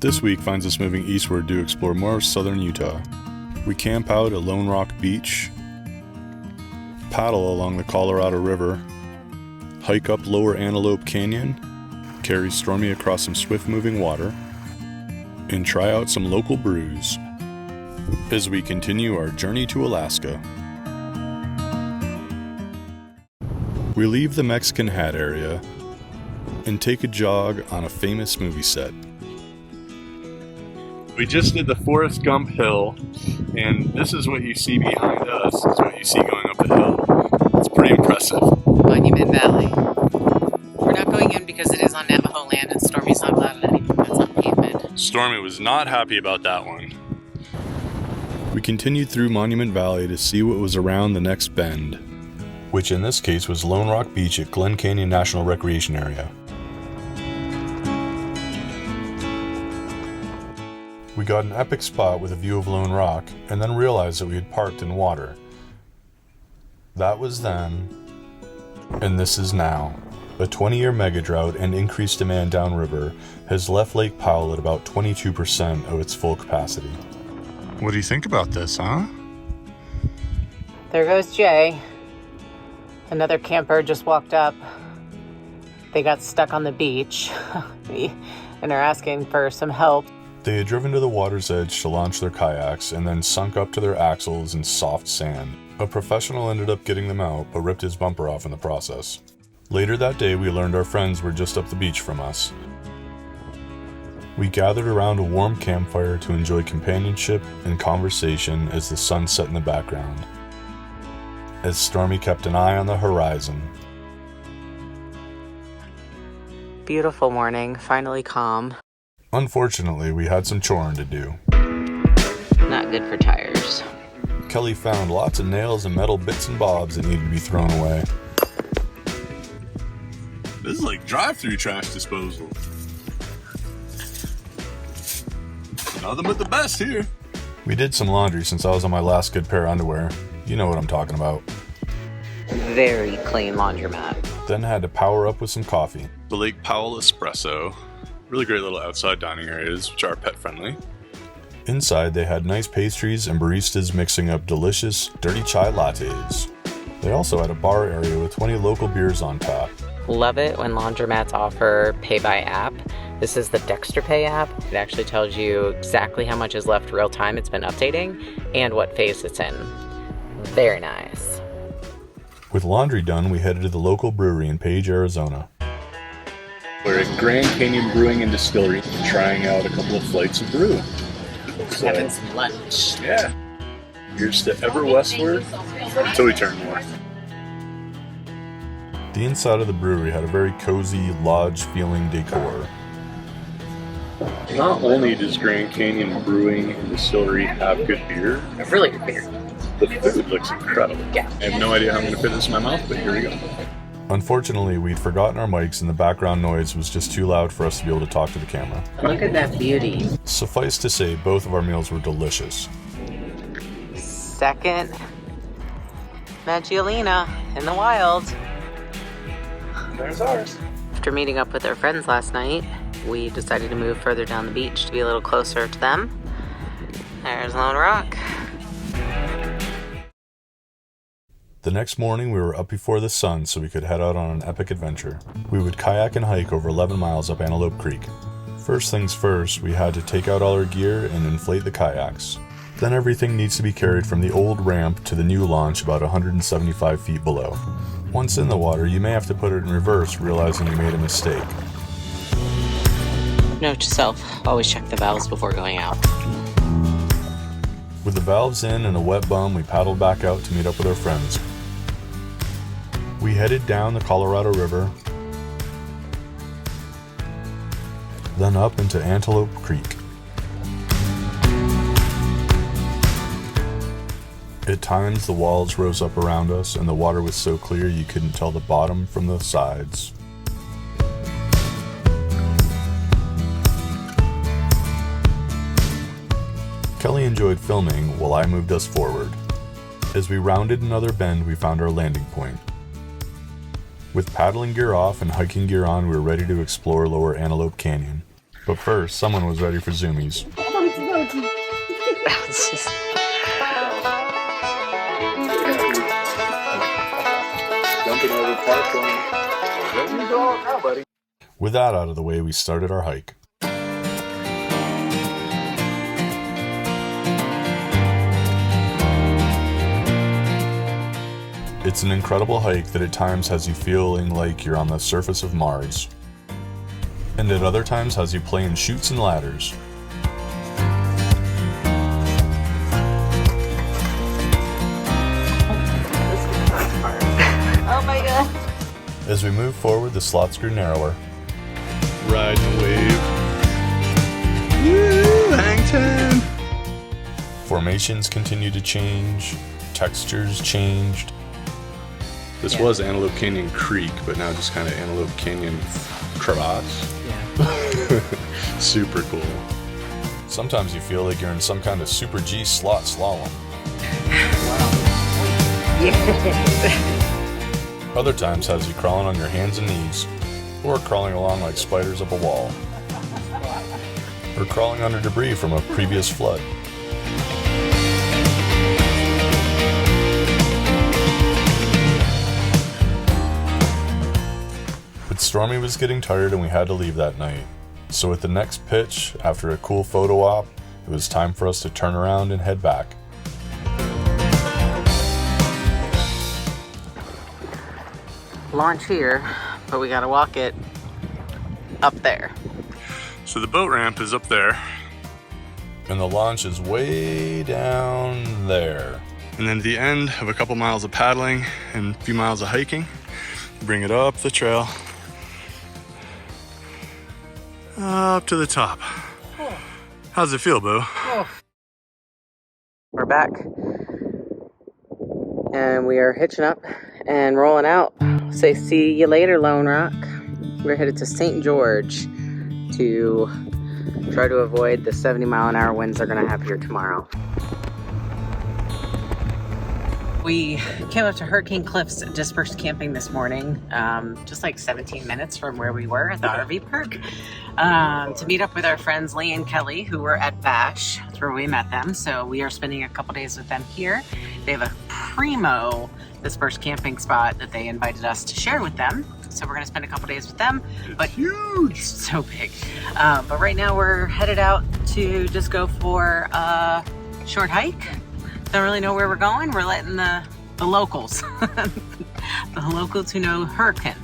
This week finds us moving eastward to explore more southern Utah. We camp out at Lone Rock Beach, paddle along the Colorado River, hike up Lower Antelope Canyon, carry Stormy across some swift-moving water, and try out some local brews as we continue our journey to Alaska. We leave the Mexican Hat area and take a jog on a famous movie set. We just did the Forrest Gump Hill, and this is what you see behind us, is what you see going up the hill. It's pretty impressive. Monument Valley. We're not going in because it is on Navajo land and Stormy's not allowed at any points on pavement. Stormy was not happy about that one. We continued through Monument Valley to see what was around the next bend, which in this case was Lone Rock Beach at Glen Canyon National Recreation Area. We got an epic spot with a view of Lone Rock, and then realized that we had parked in water. That was then, and this is now. A 20-year mega drought and increased demand downriver has left Lake Powell at about 22% of its full capacity. What do you think about this, huh? There goes Jay. Another camper just walked up. They got stuck on the beach and are asking for some help. They had driven to the water's edge to launch their kayaks and then sunk up to their axles in soft sand. A professional ended up getting them out, but ripped his bumper off in the process. Later that day, we learned our friends were just up the beach from us. We gathered around a warm campfire to enjoy companionship and conversation as the sun set in the background, as Stormy kept an eye on the horizon. Beautiful morning, finally calm. Unfortunately, we had some chorin to do. Not good for tires. Kelly found lots of nails and metal bits and bobs that needed to be thrown away. This is like drive-through trash disposal. Nothing but the best here. We did some laundry since I was on my last good pair of underwear. You know what I'm talking about. Very clean laundromat. Then had to power up with some coffee. The LakePowell Espresso. Really great little outside dining areas, which are pet friendly. Inside, they had nice pastries and baristas mixing up delicious, dirty chai lattes. They also had a bar area with 20 local beers on tap. Love it when laundromats offer pay by app. This is the Dexter Pay app. It actually tells you exactly how much is left real time it's been updating and what phase it's in. Very nice. With laundry done, we headed to the local brewery in Page, Arizona. We're at Grand Canyon Brewing and Distillery, trying out a couple of flights of brew. So, having some lunch. Yeah. Here's to ever westward until we turn north. The inside of the brewery had a very cozy, lodge-feeling decor. Not only does Grand Canyon Brewing and Distillery have good beer, Really good beer. the food looks incredible. Yeah. I have no idea how I'm going to fit this in my mouth, but here we go. Unfortunately, we'd forgotten our mics and the background noise was just too loud for us to be able to talk to the camera. Look at that beauty. Suffice to say, both of our meals were delicious. Second Maggiolina in the wild. There's ours. After meeting up with our friends last night, we decided to move further down the beach to be a little closer to them. There's Lone Rock. The next morning, we were up before the sun so we could head out on an epic adventure. We would kayak and hike over 11 miles up Antelope Creek. First things first, we had to take out all our gear and inflate the kayaks. Then everything needs to be carried from the old ramp to the new launch about 175 feet below. Once in the water, you may have to put it in reverse, realizing you made a mistake. Note to self, always check the valves before going out. With the valves in and a wet bum, we paddled back out to meet up with our friends. We headed down the Colorado River, then up into Antelope Creek. At times, the walls rose up around us, and the water was so clear you couldn't tell the bottom from the sides. Kelly enjoyed filming while I moved us forward. As we rounded another bend, we found our landing point. With paddling gear off and hiking gear on, we were ready to explore Lower Antelope Canyon. But first, someone was ready for zoomies. Jumping over parkland. There you go now, buddy. With that out of the way, we started our hike. It's an incredible hike that at times has you feeling like you're on the surface of Mars, and at other times has you playing chutes and ladders. Oh my god. As we move forward, the slots grew narrower. Riding the wave. Woo! Hang ten! Formations continued to change, textures changed. This was Antelope Canyon Creek, but now just kind of Antelope Canyon crevasse. Yeah. Super cool. Sometimes you feel like you're in some kind of Super G slot slalom. Other times has you crawling on your hands and knees, or crawling along like spiders up a wall, or crawling under debris from a previous flood. But Stormy was getting tired and we had to leave that night. So at the next pitch, after a cool photo op, it was time for us to turn around and head back. Launch here, but we gotta walk it up there. So the boat ramp is up there, and the launch is way down there. And then at the end of a couple miles of paddling and a few miles of hiking, bring it up the trail, up to the top. Oh. How's it feel, Bo? Oh. We're back, and we are hitching up and rolling out. Say see you later, Lone Rock. We're headed to St. George to try to avoid the 70-mile-an-hour winds they're gonna have here tomorrow. We came up to Hurricane Cliffs Dispersed Camping this morning, just like 17 minutes from where we were at the RV park, to meet up with our friends Lee and Kelly, who were at Bash. That's where we met them. So we are spending a couple days with them here. They have a primo dispersed camping spot that they invited us to share with them. So we're gonna spend a couple days with them. But huge, it's so big. But right now we're headed out to just go for a short hike. Don't really know where we're going. We're letting the locals, the locals who know Hurricane,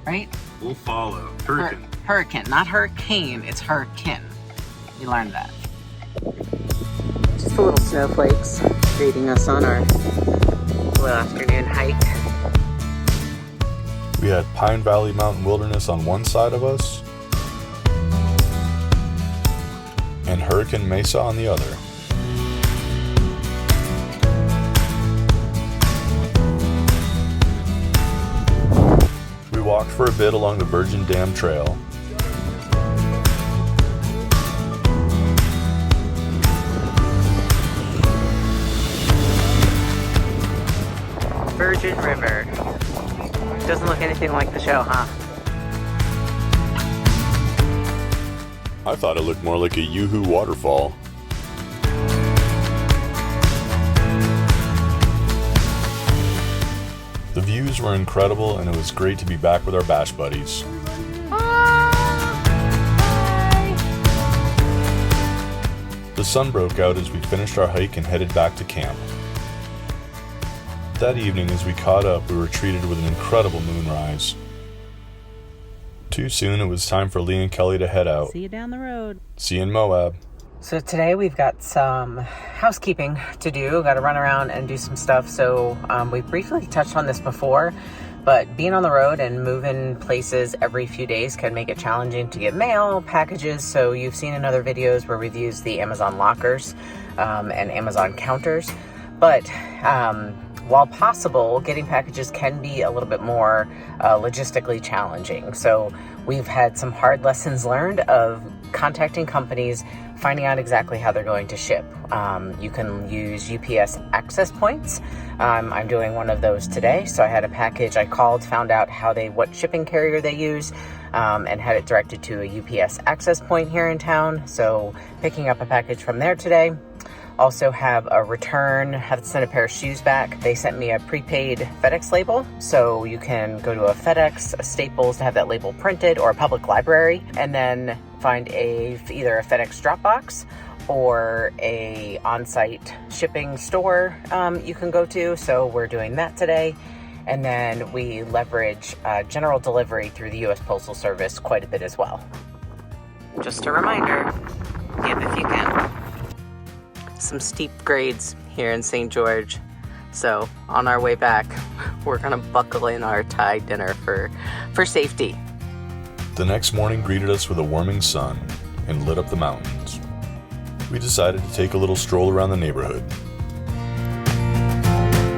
right? We'll follow. Hurricane. Hurricane, not hurricane, it's Hurricane. You learned that. Just the little snowflakes greeting us on our little afternoon hike. We had Pine Valley Mountain Wilderness on one side of us, and Hurricane Mesa on the other. We walked for a bit along the Virgin Dam Trail. Virgin River. Doesn't look anything like the show, huh? I thought it looked more like a Yoo-hoo waterfall. The views were incredible, and it was great to be back with our Bash buddies. The sun broke out as we finished our hike and headed back to camp. That evening, as we caught up, we were treated with an incredible moonrise. Too soon, it was time for Lee and Kelly to head out. See you down the road. See you in Moab. So today we've got some housekeeping to do. Got to run around and do some stuff. So we've briefly touched on this before, but being on the road and moving places every few days can make it challenging to get mail, packages. So you've seen in other videos where we've used the Amazon lockers and Amazon counters. But while possible, getting packages can be a little bit more logistically challenging. So we've had some hard lessons learned of contacting companies, finding out exactly how they're going to ship. You can use UPS access points. I'm doing one of those today. So I had a package. I called, found out what shipping carrier they use, and had it directed to a UPS access point here in town. So picking up a package from there today. Also have a return, have to send a pair of shoes back. They sent me a prepaid FedEx label, so you can go to a FedEx, a Staples to have that label printed, or a public library, and then find either a FedEx drop box or a on-site shipping store you can go to. So we're doing that today. And then we leverage general delivery through the U.S. Postal Service quite a bit as well. Just a reminder, give if you can. Some steep grades here in St. George. So on our way back, we're gonna buckle in our Thai dinner for safety. The next morning greeted us with a warming sun and lit up the mountains. We decided to take a little stroll around the neighborhood.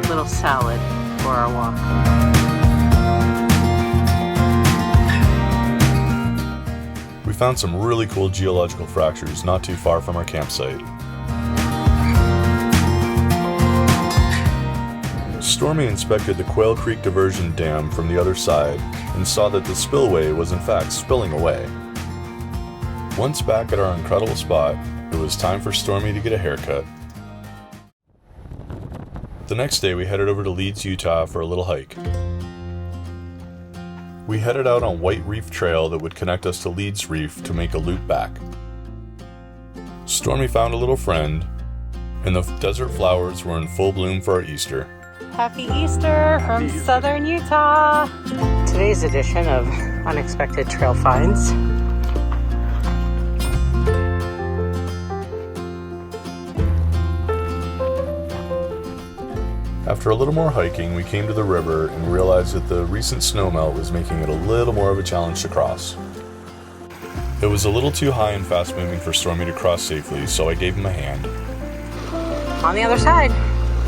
Little salad for our walk. We found some really cool geological fractures not too far from our campsite. Stormy inspected the Quail Creek diversion dam from the other side and saw that the spillway was in fact spilling away. Once back at our incredible spot, it was time for Stormy to get a haircut. The next day we headed over to Leeds, Utah for a little hike. We headed out on White Reef Trail that would connect us to Leeds Reef to make a loop back. Stormy found a little friend, and the desert flowers were in full bloom for our Easter. Happy Easter from Southern Utah. Today's edition of Unexpected Trail Finds. After a little more hiking, we came to the river and realized that the recent snowmelt was making it a little more of a challenge to cross. It was a little too high and fast moving for Stormy to cross safely, so I gave him a hand. On the other side,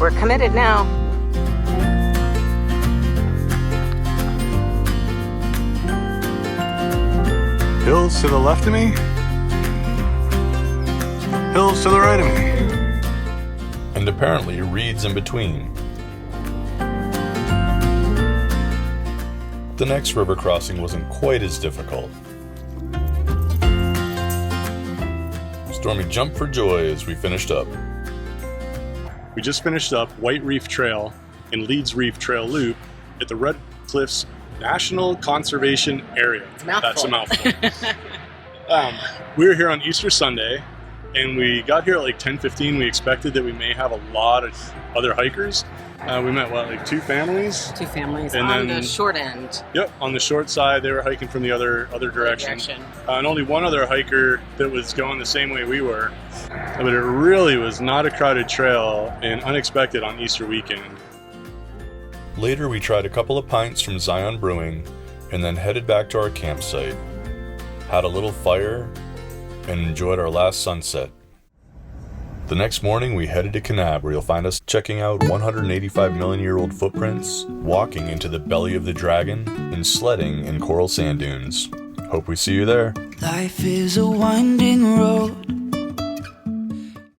we're committed now. Hills to the left of me, hills to the right of me. And apparently reeds in between. The next river crossing wasn't quite as difficult. Stormy jumped for joy as we finished up. We just finished up White Reef Trail and Leeds Reef Trail Loop at the Red Cliffs National Conservation Area. That's a mouthful. We were here on Easter Sunday, and we got here at like 10:15. We expected that we may have a lot of other hikers. We met, like two families? Two families and on then, the short end. Yep, on the short side. They were hiking from the other direction. And only one other hiker that was going the same way we were. But it really was not a crowded trail and unexpected on Easter weekend. Later, we tried a couple of pints from Zion Brewing and then headed back to our campsite, had a little fire, and enjoyed our last sunset. The next morning, we headed to Kanab, where you'll find us checking out 185 million-year-old footprints, walking into the belly of the dragon, and sledding in coral sand dunes. Hope we see you there. Life is a winding road.